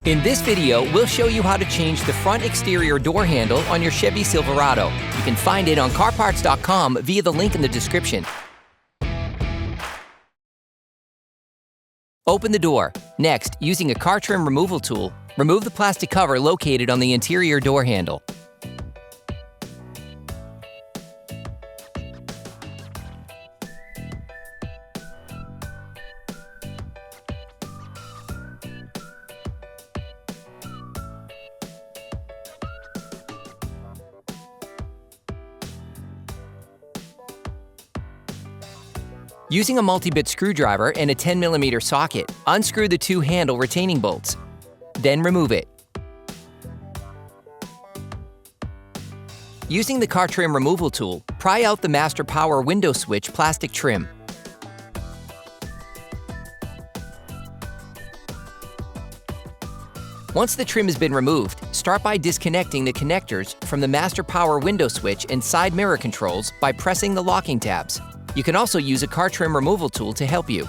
In this video, we'll show you how to change the front exterior door handle on your Chevy Silverado. You can find it on CarParts.com via the link in the description. Open the door. Next, using a car trim removal tool, remove the plastic cover located on the interior door handle. Using a multi-bit screwdriver and a 10mm socket, unscrew the two handle retaining bolts. Then remove it. Using the car trim removal tool, pry out the master power window switch plastic trim. Once the trim has been removed, start by disconnecting the connectors from the master power window switch and side mirror controls by pressing the locking tabs. You can also use a car trim removal tool to help you.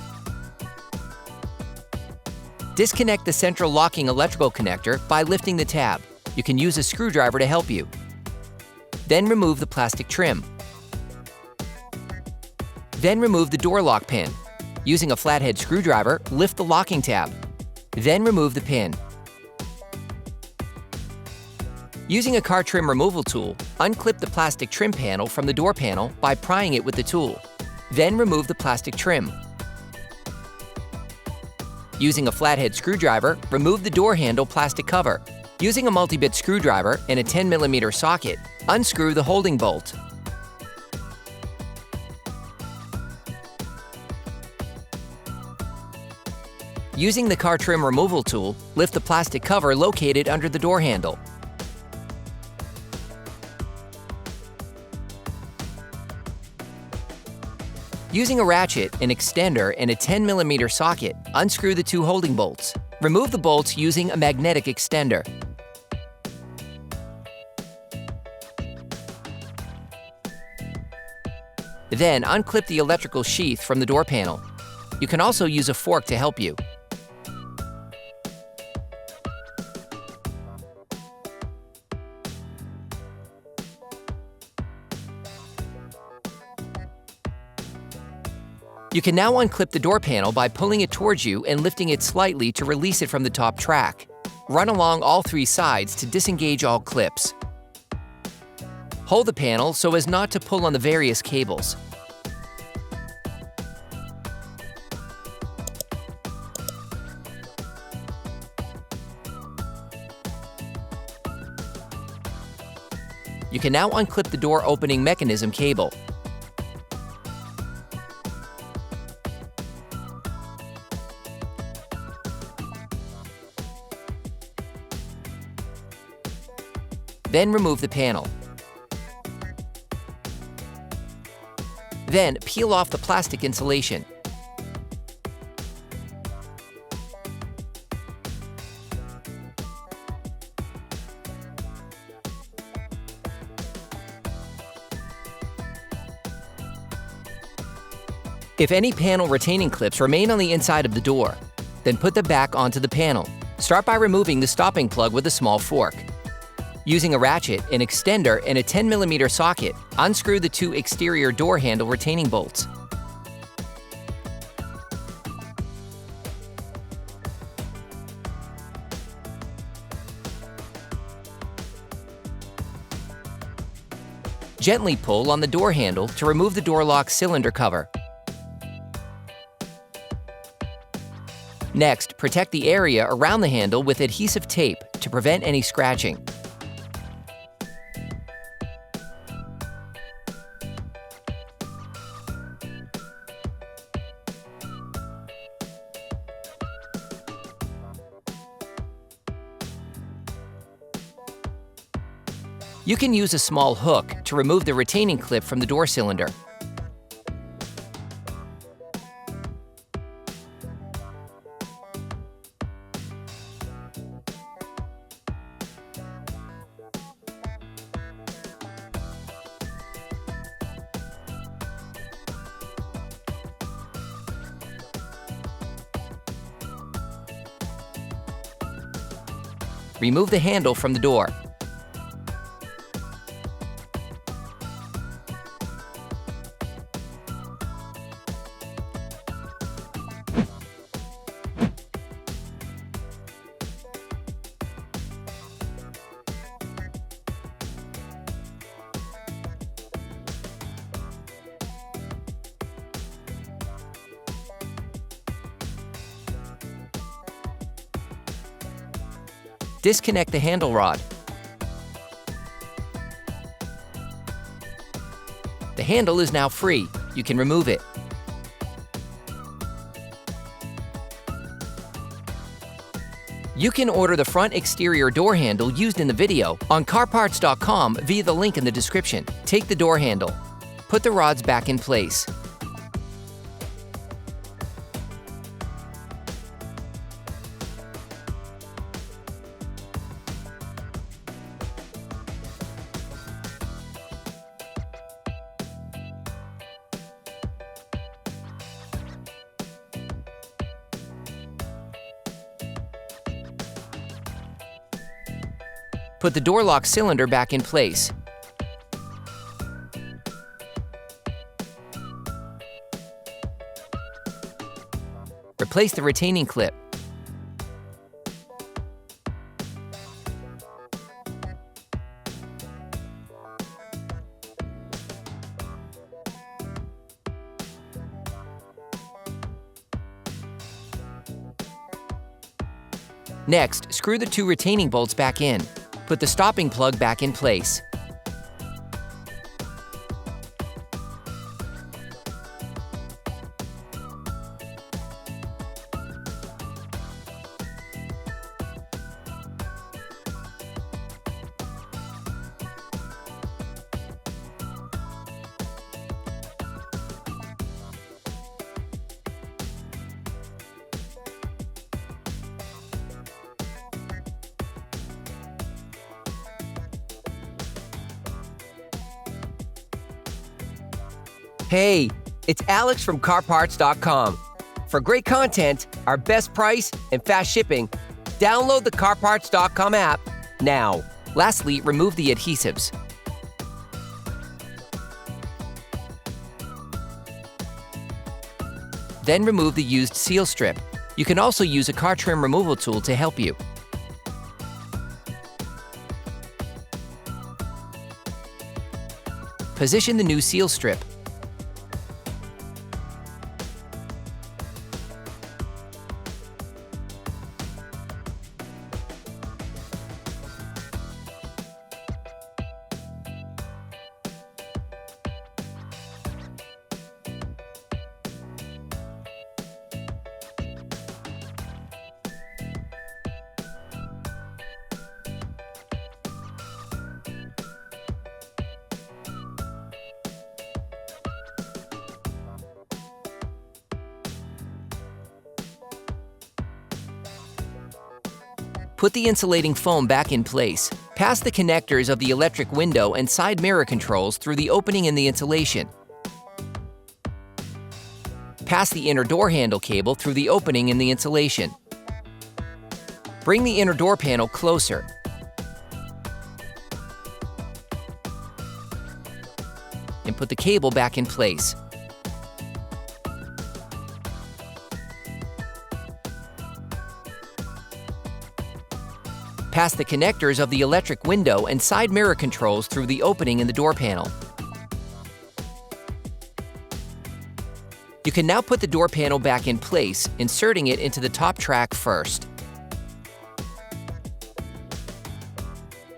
Disconnect the central locking electrical connector by lifting the tab. You can use a screwdriver to help you. Then remove the plastic trim. Then remove the door lock pin. Using a flathead screwdriver, lift the locking tab. Then remove the pin. Using a car trim removal tool, unclip the plastic trim panel from the door panel by prying it with the tool. Then remove the plastic trim. Using a flathead screwdriver, remove the door handle plastic cover. Using a multi-bit screwdriver and a 10mm socket, unscrew the holding bolt. Using the car trim removal tool, lift the plastic cover located under the door handle. Using a ratchet, an extender, and a 10mm socket, unscrew the two holding bolts. Remove the bolts using a magnetic extender. Then unclip the electrical sheath from the door panel. You can also use a fork to help you. You can now unclip the door panel by pulling it towards you and lifting it slightly to release it from the top track. Run along all three sides to disengage all clips. Hold the panel so as not to pull on the various cables. You can now unclip the door opening mechanism cable. Then remove the panel. Then peel off the plastic insulation. If any panel retaining clips remain on the inside of the door, then put them back onto the panel. Start by removing the stopping plug with a small fork. Using a ratchet, an extender, and a 10mm socket, unscrew the two exterior door handle retaining bolts. Gently pull on the door handle to remove the door lock cylinder cover. Next, protect the area around the handle with adhesive tape to prevent any scratching. You can use a small hook to remove the retaining clip from the door cylinder. Remove the handle from the door. Disconnect the handle rod. The handle is now free. You can remove it. You can order the front exterior door handle used in the video on CarParts.com via the link in the description. Take the door handle. Put the rods back in place. Put the door lock cylinder back in place. Replace the retaining clip. Next, screw the two retaining bolts back in. Put the stopping plug back in place. Hey, it's Alex from CarParts.com. For great content, our best price, and fast shipping, download the CarParts.com app now. Lastly, remove the adhesives. Then remove the used seal strip. You can also use a car trim removal tool to help you. Position the new seal strip. Put the insulating foam back in place. Pass the connectors of the electric window and side mirror controls through the opening in the insulation. Pass the inner door handle cable through the opening in the insulation. Bring the inner door panel closer. And put the cable back in place. Pass the connectors of the electric window and side mirror controls through the opening in the door panel. You can now put the door panel back in place, inserting it into the top track first.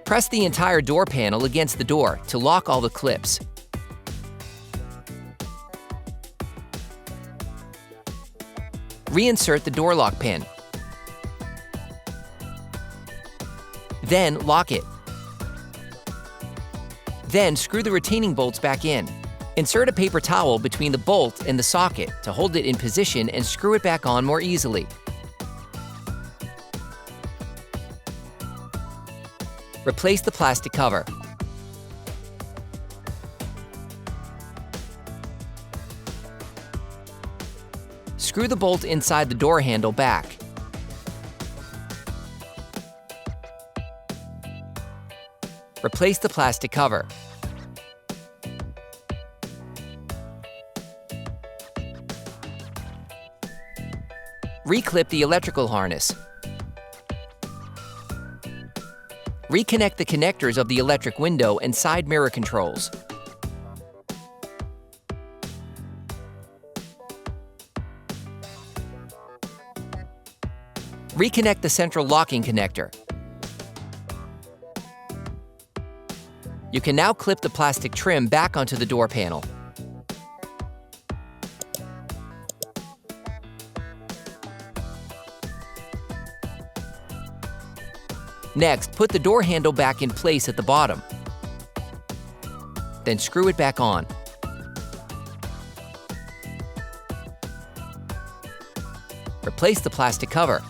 Press the entire door panel against the door to lock all the clips. Reinsert the door lock pin. Then lock it. Then screw the retaining bolts back in. Insert a paper towel between the bolt and the socket to hold it in position and screw it back on more easily. Replace the plastic cover. Screw the bolt inside the door handle back. Replace the plastic cover. Reclip the electrical harness. Reconnect the connectors of the electric window and side mirror controls. Reconnect the central locking connector. You can now clip the plastic trim back onto the door panel. Next, put the door handle back in place at the bottom. Then screw it back on. Replace the plastic cover.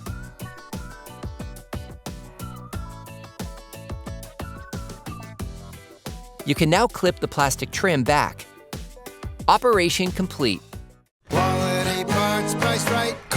You can now clip the plastic trim back. Operation complete. Quality parts, priced right.